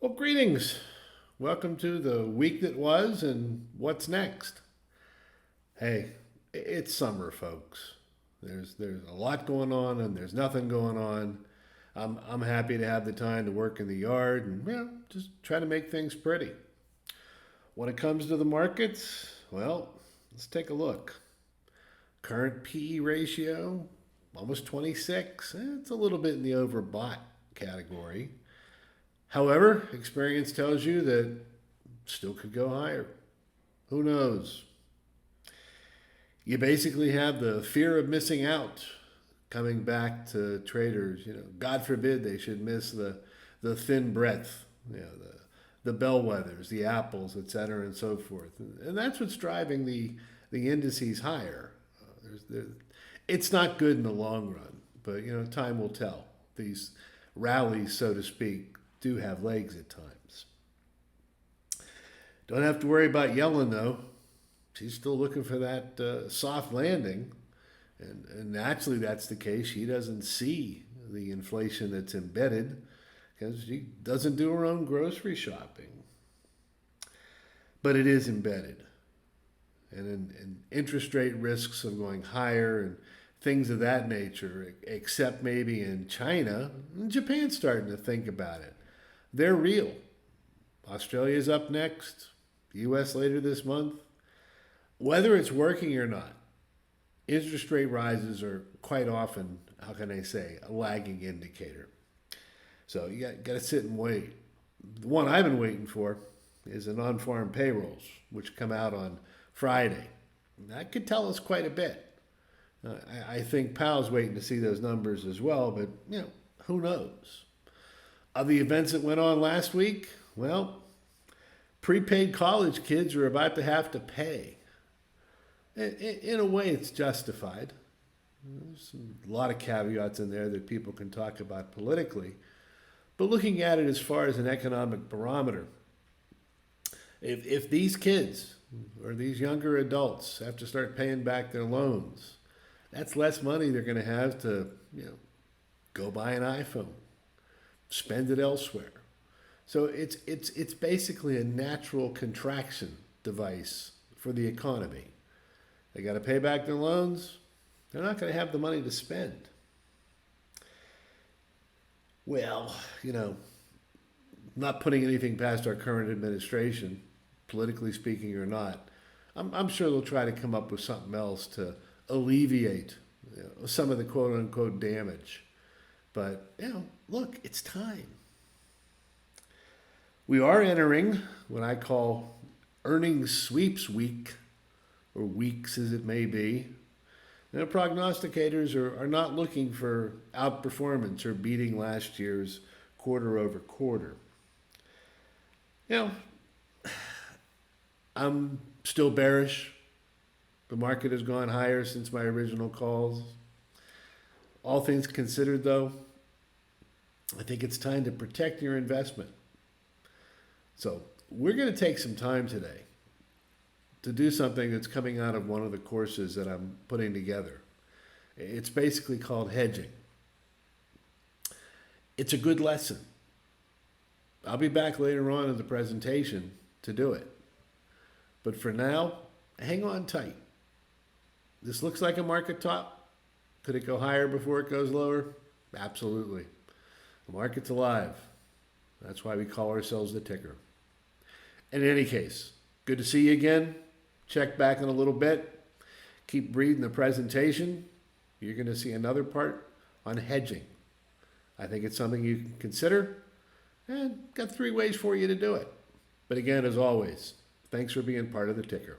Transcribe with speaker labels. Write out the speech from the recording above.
Speaker 1: Well, greetings. Welcome to the week that was and what's next. Hey, it's summer, folks. There's a lot going on and there's nothing going on. I'm happy to have the time to work in the yard and just try to make things pretty. When it comes to the markets, well, let's take a look. Current PE ratio almost 26. It's a little bit in the overbought category. However, experience tells you that still could go higher. Who knows? You basically have the fear of missing out coming back to traders. God forbid they should miss the thin breadth, the bellwethers, the apples, et cetera, and so forth. And that's what's driving the indices higher. There's, it's not good in the long run, but time will tell. These rallies, so to speak, do have legs at times. Don't have to worry about Yellen though. She's still looking for that soft landing, and naturally that's the case. She doesn't see the inflation that's embedded because she doesn't do her own grocery shopping. But it is embedded, and interest rate risks of going higher and things of that nature, except maybe in China. And Japan's starting to think about it. They're real. Australia's up next, US later this month. Whether it's working or not, interest rate rises are quite often, how can I say, a lagging indicator. So you got to sit and wait. The one I've been waiting for is the non-farm payrolls, which come out on Friday. That could tell us quite a bit. I think Powell's waiting to see those numbers as well, but who knows? Of the events that went on last week, well, prepaid college kids are about to have to pay. In a way, it's justified. There's a lot of caveats in there that people can talk about politically. But looking at it as far as an economic barometer, if these kids or these younger adults have to start paying back their loans, that's less money they're going to have to, go buy an iPhone, spend it elsewhere. So it's basically a natural contraction device for the economy. They got to pay back their loans. They're not going to have the money to spend. Well, not putting anything past our current administration, politically speaking or not. I'm sure they'll try to come up with something else to alleviate some of the quote unquote damage. But, look, it's time. We are entering what I call earnings sweeps week, or weeks as it may be. Prognosticators are not looking for outperformance or beating last year's quarter over quarter. I'm still bearish. The market has gone higher since my original calls. All things considered, though, I think it's time to protect your investment. So we're going to take some time today to do something that's coming out of one of the courses that I'm putting together. It's basically called hedging. It's a good lesson. I'll be back later on in the presentation to do it. But for now, hang on tight. This looks like a market top. Could it go higher before it goes lower? Absolutely. The market's alive. That's why we call ourselves the ticker. In any case, good to see you again. Check back in a little bit. Keep reading the presentation. You're going to see another part on hedging. I think it's something you can consider, and got 3 ways for you to do it. But again, as always, thanks for being part of the ticker.